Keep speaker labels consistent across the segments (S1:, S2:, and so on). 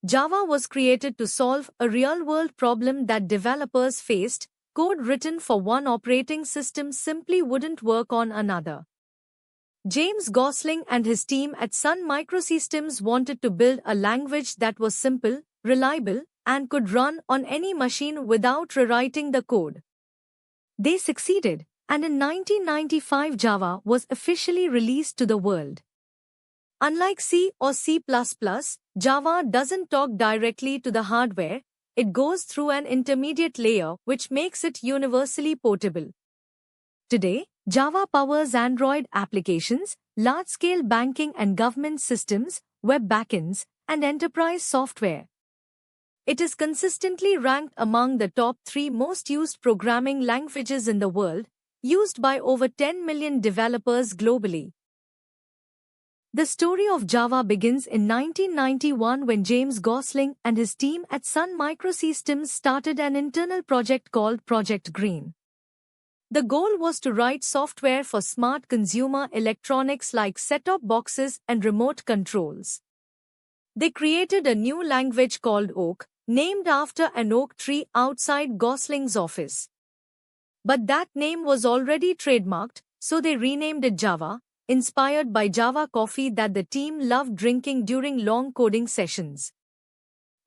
S1: Java was created to solve a real-world problem that developers faced. Code written for one operating system simply wouldn't work on another. James Gosling and his team at Sun Microsystems wanted to build a language that was simple, reliable, and could run on any machine without rewriting the code. They succeeded, and in 1995 Java was officially released to the world. Unlike C or C++, Java doesn't talk directly to the hardware, it goes through an intermediate layer which makes it universally portable. Today, Java powers Android applications, large-scale banking and government systems, web backends, and enterprise software. It is consistently ranked among the top 3 most used programming languages in the world, used by over 10 million developers globally. The story of Java begins in 1991 when James Gosling and his team at Sun Microsystems started an internal project called Project Green. The goal was to write software for smart consumer electronics like set-top boxes and remote controls. They created a new language called Oak, named after an oak tree outside Gosling's office. But that name was already trademarked, so they renamed it Java, inspired by Java coffee that the team loved drinking during long coding sessions.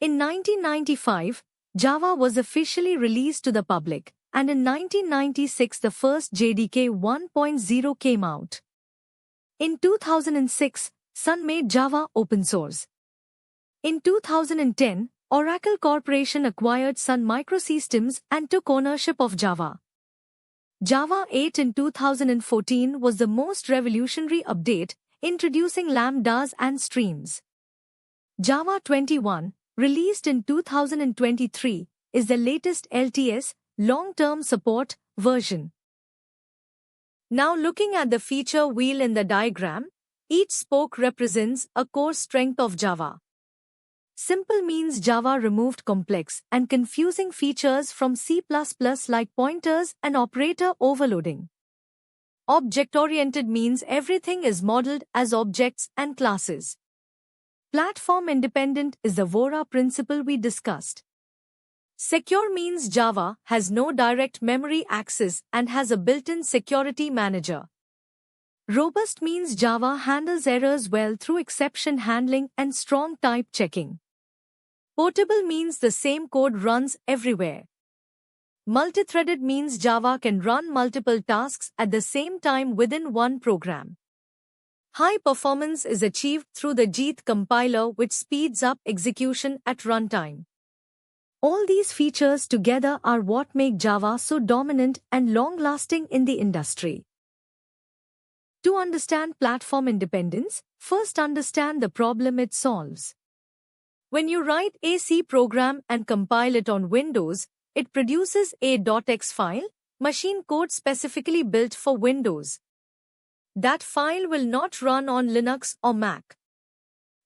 S1: In 1995, Java was officially released to the public, and in 1996 the first JDK 1.0 came out. In 2006, Sun made Java open source. In 2010, Oracle Corporation acquired Sun Microsystems and took ownership of Java. Java 8 in 2014 was the most revolutionary update, introducing lambdas and streams. Java 21, released in 2023, is the latest LTS, long-term support, version. Now looking at the feature wheel in the diagram, each spoke represents a core strength of Java. Simple means Java removed complex and confusing features from C++ like pointers and operator overloading. Object-oriented means everything is modeled as objects and classes. Platform-independent is the VORA principle we discussed. Secure means Java has no direct memory access and has a built-in security manager. Robust means Java handles errors well through exception handling and strong type checking. Portable means the same code runs everywhere. Multithreaded means Java can run multiple tasks at the same time within one program. High performance is achieved through the JIT compiler, which speeds up execution at runtime. All these features together are what make Java so dominant and long-lasting in the industry. To understand platform independence, first understand the problem it solves. When you write a C program and compile it on Windows, it produces a .x file, machine code specifically built for Windows. That file will not run on Linux or Mac.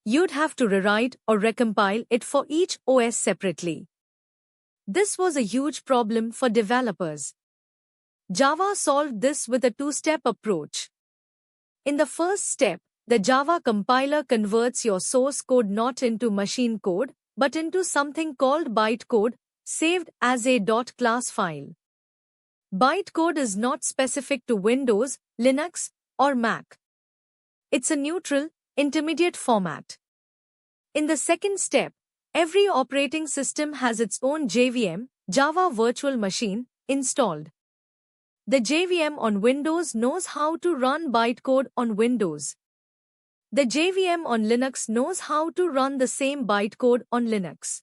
S1: You'd have to rewrite or recompile it for each OS separately. This was a huge problem for developers. Java solved this with a two-step approach. In the first step, the Java compiler converts your source code not into machine code, but into something called bytecode, saved as a .class file. Bytecode is not specific to Windows, Linux, or Mac. It's a neutral, intermediate format. In the second step, every operating system has its own JVM, Java Virtual Machine, installed. The JVM on Windows knows how to run bytecode on Windows. The JVM on Linux knows how to run the same bytecode on Linux.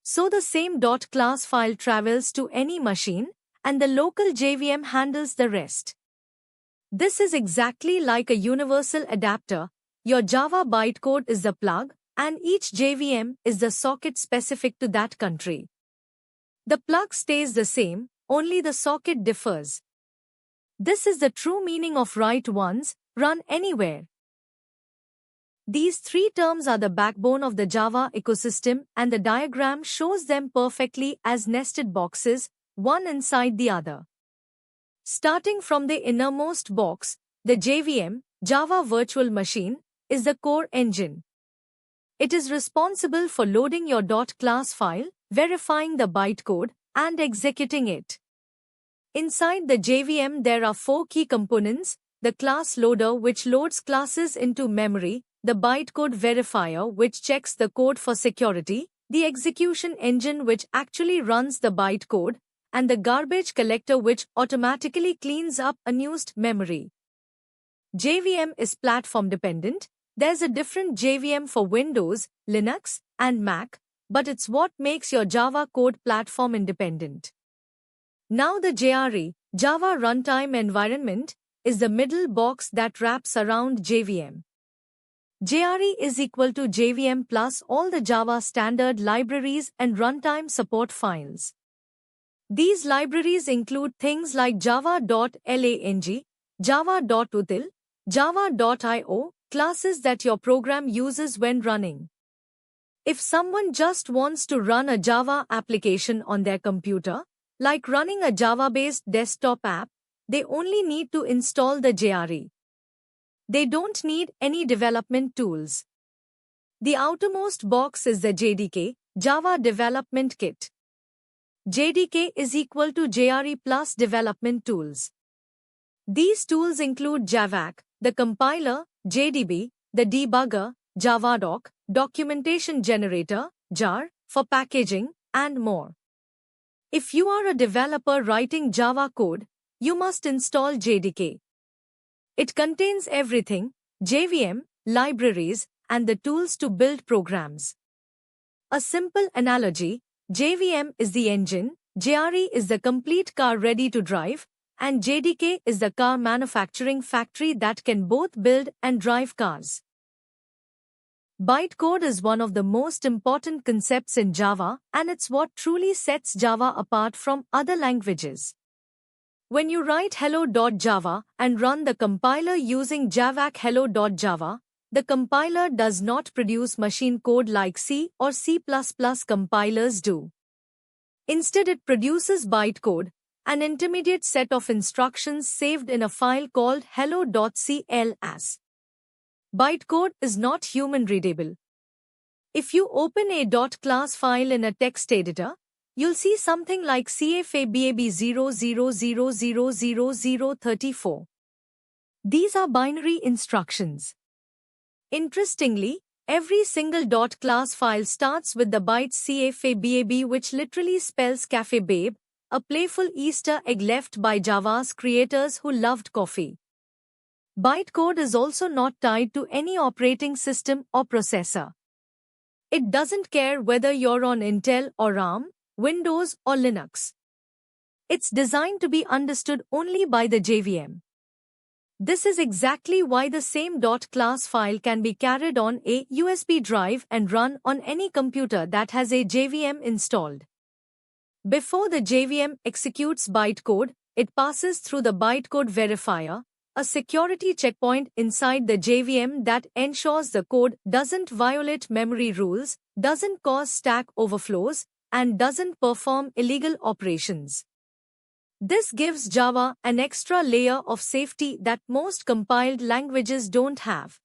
S1: So the same .class file travels to any machine, and the local JVM handles the rest. This is exactly like a universal adapter. Your Java bytecode is the plug, and each JVM is the socket specific to that country. The plug stays the same, only the socket differs. This is the true meaning of write once, run anywhere. These three terms are the backbone of the Java ecosystem, and the diagram shows them perfectly as nested boxes, one inside the other. Starting from the innermost box, the JVM, Java Virtual Machine, is the core engine. It is responsible for loading your .class file, verifying the bytecode, and executing it. Inside the JVM there are 4 key components: the class loader which loads classes into memory, the bytecode verifier which checks the code for security, the execution engine which actually runs the bytecode, and the garbage collector which automatically cleans up unused memory. JVM is platform dependent. There's a different JVM for Windows, Linux, and Mac, but it's what makes your Java code platform independent. Now the JRE, Java Runtime Environment, is the middle box that wraps around JVM. JRE is equal to JVM plus all the Java standard libraries and runtime support files. These libraries include things like java.lang, java.util, java.io, classes that your program uses when running. If someone just wants to run a Java application on their computer, like running a Java-based desktop app, they only need to install the JRE. They don't need any development tools. The outermost box is the JDK, Java Development Kit. JDK is equal to JRE plus development tools. These tools include Javac, the compiler, JDB, the debugger, Javadoc, documentation generator, JAR, for packaging, and more. If you are a developer writing Java code, you must install JDK. It contains everything: JVM, libraries, and the tools to build programs. A simple analogy: JVM is the engine, JRE is the complete car ready to drive, and JDK is the car manufacturing factory that can both build and drive cars. Bytecode is one of the most important concepts in Java, and it's what truly sets Java apart from other languages. When you write hello.java and run the compiler using javac hello.java, the compiler does not produce machine code like C or C++ compilers do. Instead, it produces bytecode, an intermediate set of instructions saved in a file called hello.cls. Bytecode is not human-readable. If you open a .class file in a text editor, you'll see something like CFABAB00000034. These are binary instructions. Interestingly, every single .class file starts with the byte CFABAB, which literally spells Cafe Babe, a playful Easter egg left by Java's creators who loved coffee. Bytecode is also not tied to any operating system or processor. It doesn't care whether you're on Intel or ARM, Windows or Linux. It's designed to be understood only by the JVM. This is exactly why the same .class file can be carried on a USB drive and run on any computer that has a JVM installed. Before the JVM executes bytecode, it passes through the bytecode verifier, a security checkpoint inside the JVM that ensures the code doesn't violate memory rules, doesn't cause stack overflows, and doesn't perform illegal operations. This gives Java an extra layer of safety that most compiled languages don't have.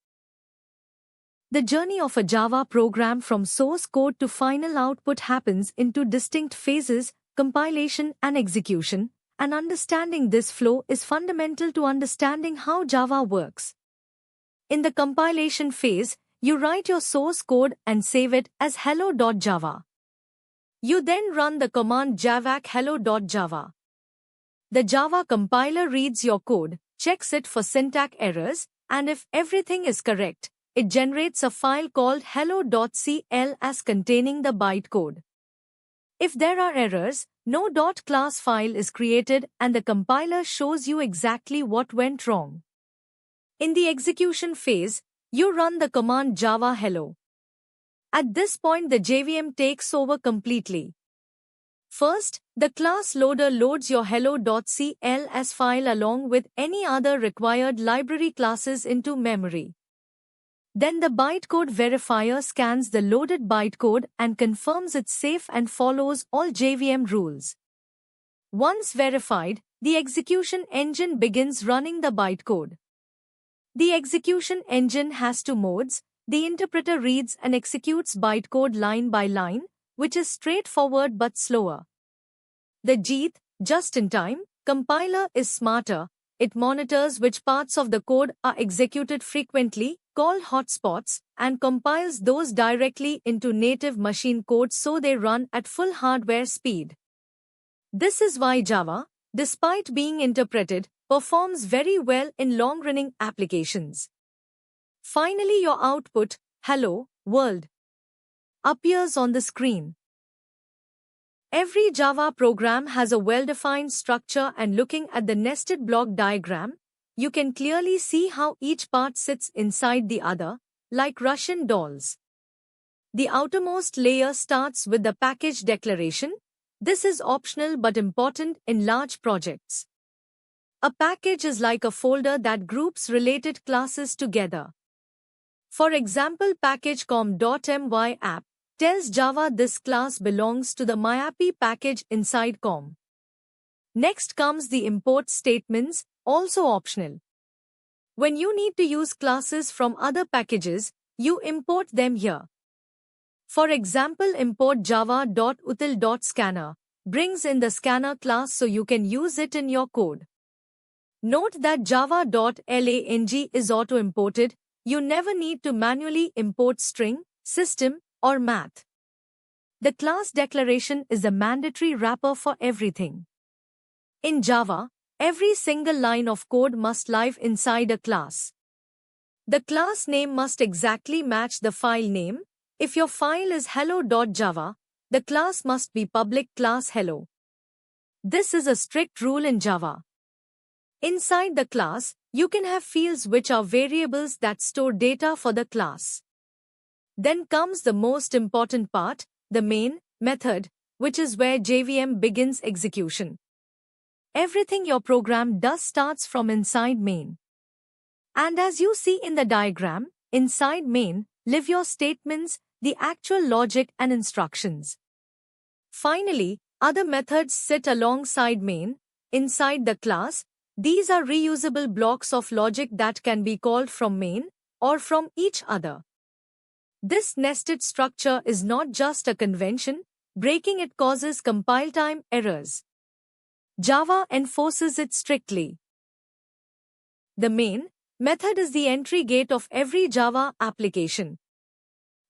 S1: The journey of a Java program from source code to final output happens in 2 distinct phases: compilation and execution, and understanding this flow is fundamental to understanding how Java works. In the compilation phase, you write your source code and save it as hello.java. You then run the command javac hello.java. The Java compiler reads your code, checks it for syntax errors, and if everything is correct, it generates a file called hello.cls containing the bytecode. If there are errors, no .class file is created and the compiler shows you exactly what went wrong. In the execution phase, you run the command java hello. At this point, the JVM takes over completely. First, the class loader loads your hello.cls file along with any other required library classes into memory. Then the bytecode verifier scans the loaded bytecode and confirms it's safe and follows all JVM rules. Once verified, the execution engine begins running the bytecode. The execution engine has 2 modes: The interpreter reads and executes bytecode line by line, which is straightforward but slower. The JIT, just-in-time, compiler is smarter. It monitors which parts of the code are executed frequently, called hotspots, and compiles those directly into native machine code so they run at full hardware speed. This is why Java, despite being interpreted, performs very well in long-running applications. Finally, your output, "Hello, world," appears on the screen. Every Java program has a well-defined structure, and looking at the nested block diagram, you can clearly see how each part sits inside the other, like Russian dolls. The outermost layer starts with the package declaration. This is optional but important in large projects. A package is like a folder that groups related classes together. For example, package com.my app tells Java this class belongs to the myappy package inside com. Next comes the import statements, also optional. When you need to use classes from other packages, you import them here. For example, import java.util.scanner brings in the scanner class so you can use it in your code. Note that java.lang is auto-imported. You never need to manually import string, system, or math. The class declaration is the mandatory wrapper for everything. In Java, every single line of code must live inside a class. The class name must exactly match the file name. If your file is hello.java, the class must be public class hello. This is a strict rule in Java. Inside the class, you can have fields which are variables that store data for the class. Then comes the most important part, the main method, which is where JVM begins execution. Everything your program does starts from inside main. And as you see in the diagram, inside main live your statements, the actual logic and instructions. Finally, other methods sit alongside main, inside the class. These are reusable blocks of logic that can be called from main or from each other. This nested structure is not just a convention. Breaking it causes compile time errors. Java enforces it strictly. The main method is the entry gate of every Java application.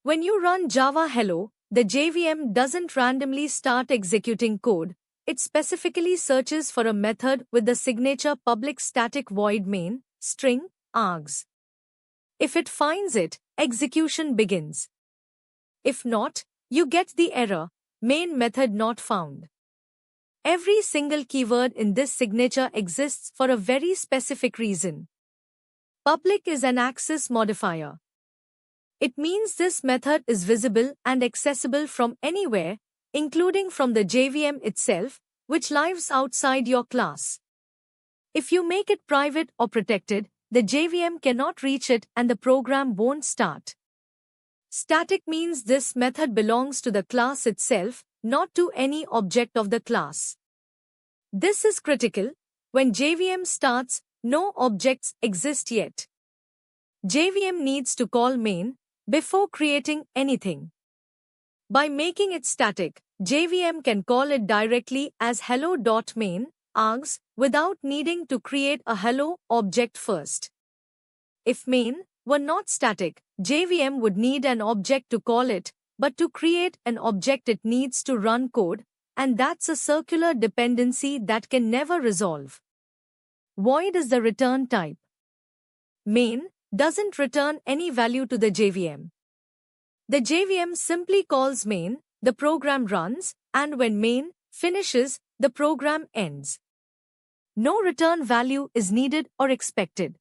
S1: When you run Java Hello, the JVM doesn't randomly start executing code. It specifically searches for a method with the signature public static void main string args. If it finds it, execution begins. If not, you get the error, main method not found. Every single keyword in this signature exists for a very specific reason. Public is an access modifier. It means this method is visible and accessible from anywhere, including from the JVM itself, which lives outside your class. If you make it private or protected, the JVM cannot reach it and the program won't start. Static means this method belongs to the class itself, not to any object of the class. This is critical. When JVM starts, no objects exist yet. JVM needs to call main before creating anything. By making it static, JVM can call it directly as hello.main args without needing to create a hello object first. If main were not static, JVM would need an object to call it, but to create an object it needs to run code, and that's a circular dependency that can never resolve. Void is the return type. Main doesn't return any value to the JVM. The JVM simply calls main, the program runs, and when main finishes, the program ends. No return value is needed or expected.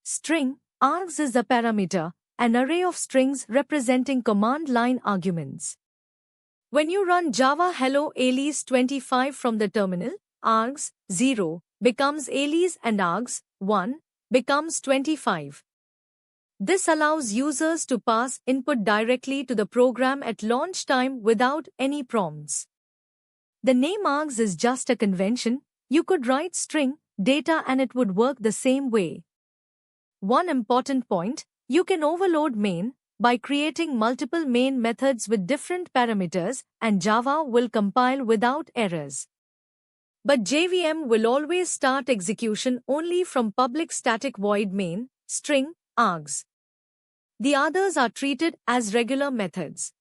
S1: String args is the parameter, an array of strings representing command line arguments. When you run Java Hello alias 25 from the terminal, args 0 becomes alias and args 1 becomes 25. This allows users to pass input directly to the program at launch time without any prompts. The name args is just a convention. You could write string data and it would work the same way. One important point, You can overload main by creating multiple main methods with different parameters, and Java will compile without errors. But JVM will always start execution only from public static void main, string, args. The others are treated as regular methods.